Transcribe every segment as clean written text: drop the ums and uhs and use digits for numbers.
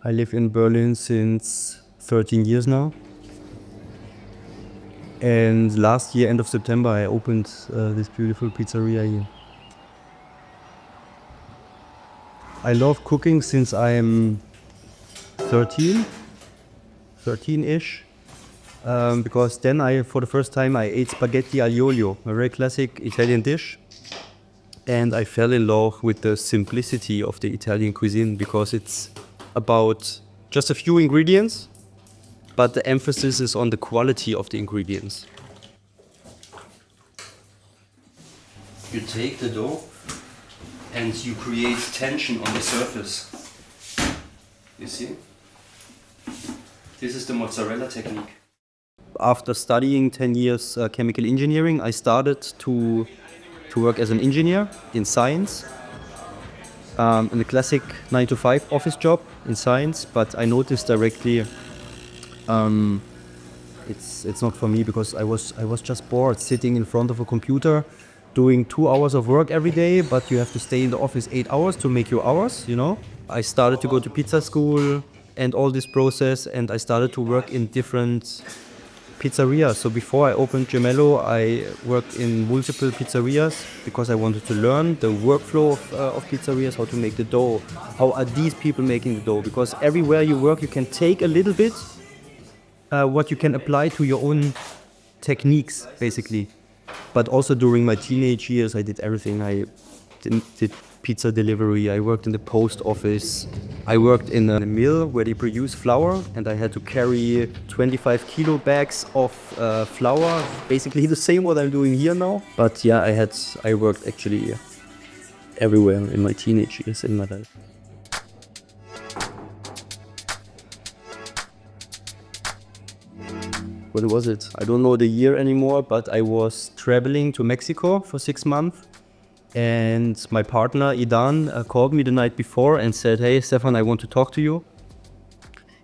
I live in Berlin since 13 years now. And last year, end of September, I opened this beautiful pizzeria here. I love cooking since I'm 13-ish. Because then for the first time, I ate spaghetti aglio olio, a very classic Italian dish. And I fell in love with the simplicity of the Italian cuisine because it's about just a few ingredients, but the emphasis is on the quality of the ingredients. You take the dough and you create tension on the surface. You see? This is the mozzarella technique. After studying 10 years chemical engineering, I started to work as an engineer in science, in a classic 9-to-5 office job in science, but I noticed directly it's not for me because I was just bored sitting in front of a computer doing 2 hours of work every day, but you have to stay in the office 8 hours to make your hours, you know. I started to go to pizza school and all this process, and I started to work in different pizzerias. So before I opened Gemello, I worked in multiple pizzerias because I wanted to learn the workflow of pizzerias, how to make the dough, how are these people making the dough, because everywhere you work you can take a little bit what you can apply to your own techniques basically. But also during my teenage years I did everything. I did pizza delivery, I worked in the post office, I worked in a mill where they produce flour, and I had to carry 25 kilo bags of flour, basically the same what I'm doing here now. But yeah, I worked actually everywhere in my teenage years in my life. When was it? I don't know the year anymore, but I was traveling to Mexico for 6 months. And my partner, Idan, called me the night before and said, "Hey, Stefan, I want to talk to you."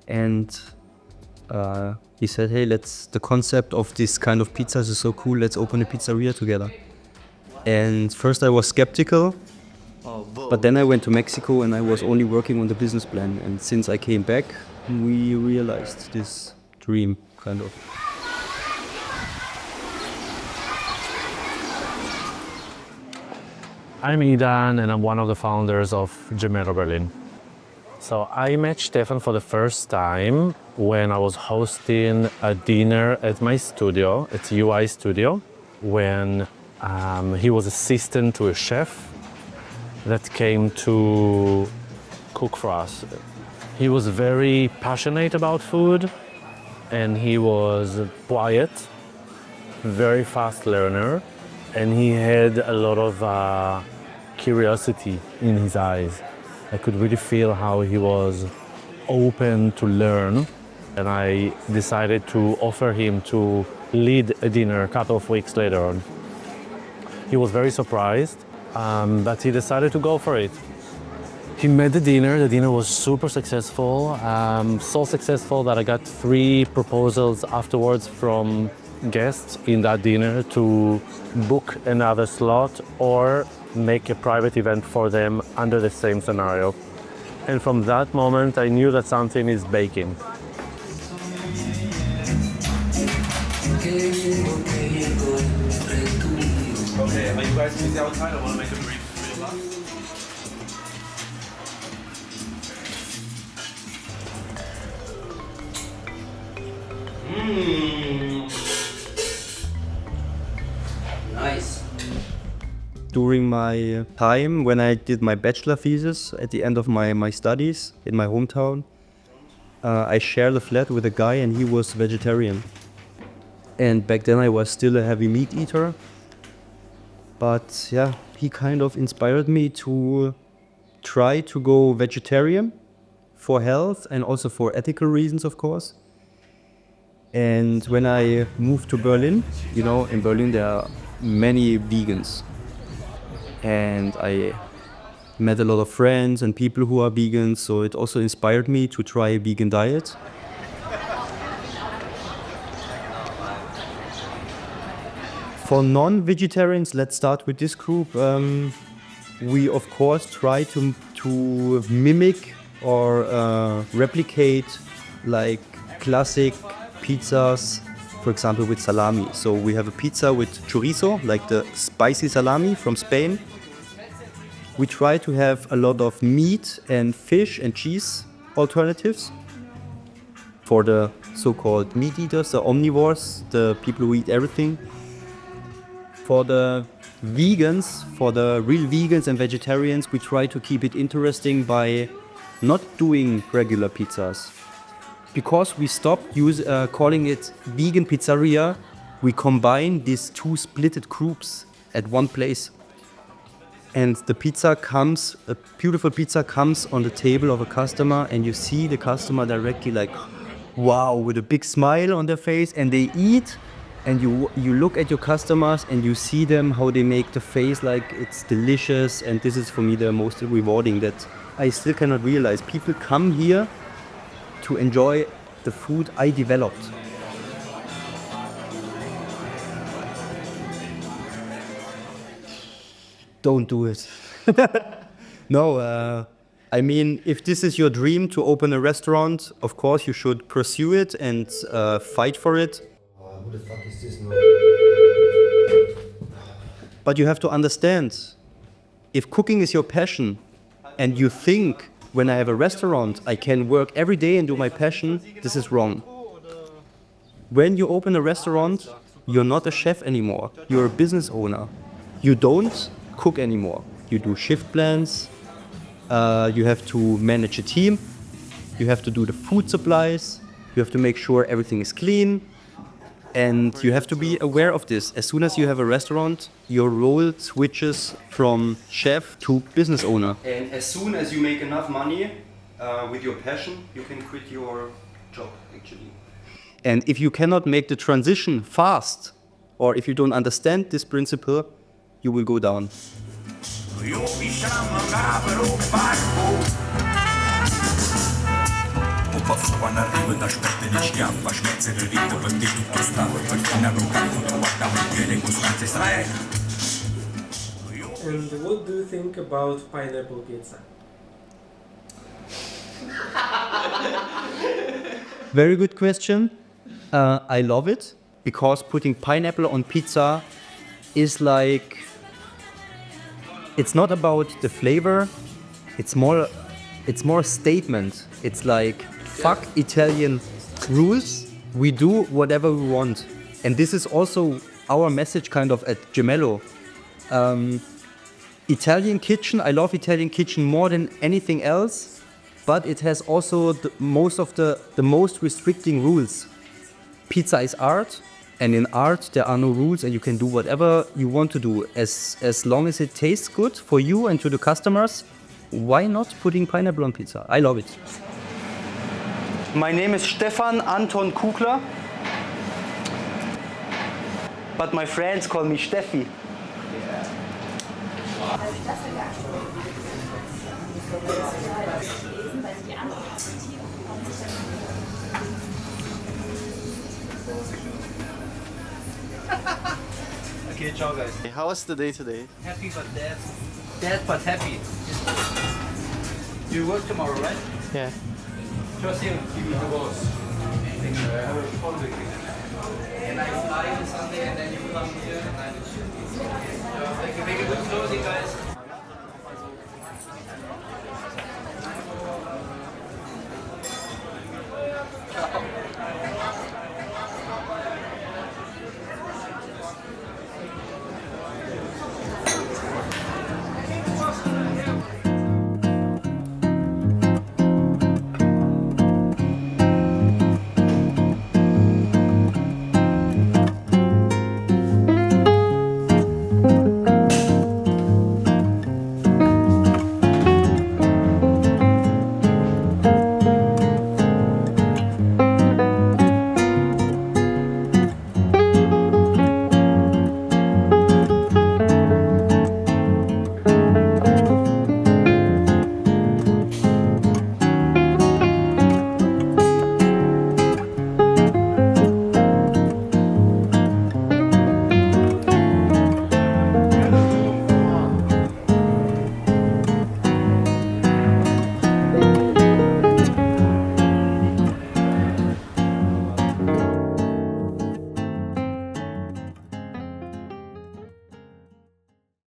And he said, "Hey, the concept of this kind of pizzas is so cool, let's open a pizzeria together." And first I was skeptical, but then I went to Mexico and I was only working on the business plan. And since I came back, we realized this dream, kind of. I'm Idan and I'm one of the founders of GEMELLO-Berlin. So I met Stefan for the first time when I was hosting a dinner at my studio, at UI Studio, when he was assistant to a chef that came to cook for us. He was very passionate about food and he was quiet, very fast learner, and he had a lot of curiosity in his eyes. I could really feel how he was open to learn, and I decided to offer him to lead a dinner a couple of weeks later on. He was very surprised, but he decided to go for it. He made the dinner was super successful, so successful that I got 3 proposals afterwards from guests in that dinner to book another slot or make a private event for them under the same scenario. And from that moment, I knew that something is baking. Okay, are you guys busy outside? I want to make a brief video. Nice. During my time when I did my bachelor thesis at the end of my studies in my hometown, I shared a flat with a guy and he was vegetarian. And back then I was still a heavy meat eater. But yeah, he kind of inspired me to try to go vegetarian for health and also for ethical reasons, of course. And when I moved to Berlin, you know, in Berlin there are many vegans. And I met a lot of friends and people who are vegans, so it also inspired me to try a vegan diet. For non-vegetarians, let's start with this group. We of course try to mimic or replicate like classic pizzas, for example with salami. So we have a pizza with chorizo, like the spicy salami from Spain. We try to have a lot of meat and fish and cheese alternatives for the so-called meat eaters, the omnivores, the people who eat everything. For the vegans, for the real vegans and vegetarians, we try to keep it interesting by not doing regular pizzas. Because we stopped calling it vegan pizzeria, we combine these two splitted groups at one place. And the pizza comes, a beautiful pizza comes on the table of a customer, and you see the customer directly like, wow, with a big smile on their face, and they eat, and you look at your customers and you see them, how they make the face like it's delicious. And this is for me the most rewarding, that I still cannot realize. People come here to enjoy the food I developed. Don't do it. No, I mean, if this is your dream to open a restaurant, of course you should pursue it and fight for it. Who the fuck is this now? But you have to understand, if cooking is your passion and you think, when I have a restaurant, I can work every day and do my passion, this is wrong. When you open a restaurant, you're not a chef anymore. You're a business owner. You don't cook anymore. You do shift plans. You have to manage a team. You have to do the food supplies. You have to make sure everything is clean. And you have to be aware of this. As soon as you have a restaurant, your role switches from chef to business owner. And as soon as you make enough money with your passion, you can quit your job, actually. And if you cannot make the transition fast, or if you don't understand this principle, you will go down. And what do you think about pineapple pizza? Very good question. I love it because putting pineapple on pizza is like, it's not about the flavor, it's more a statement. It's like, fuck Italian rules, we do whatever we want. And this is also our message kind of at Gemello. Italian kitchen, I love Italian kitchen more than anything else, but it has also the most restricting rules. Pizza is art, and in art there are no rules, and you can do whatever you want to do as long as it tastes good for you and to the customers. Why not putting pineapple on pizza? I love it. My name is Stefan Anton Kugler, but my friends call me Stefi. Okay, ciao guys. How was the day today? Happy but dead. Dead but happy. You work tomorrow, right? Yeah. Just here, give me the boss. Thank you. I have a phone with you. And I fly on Sunday and then you come here and I make a good closing, guys.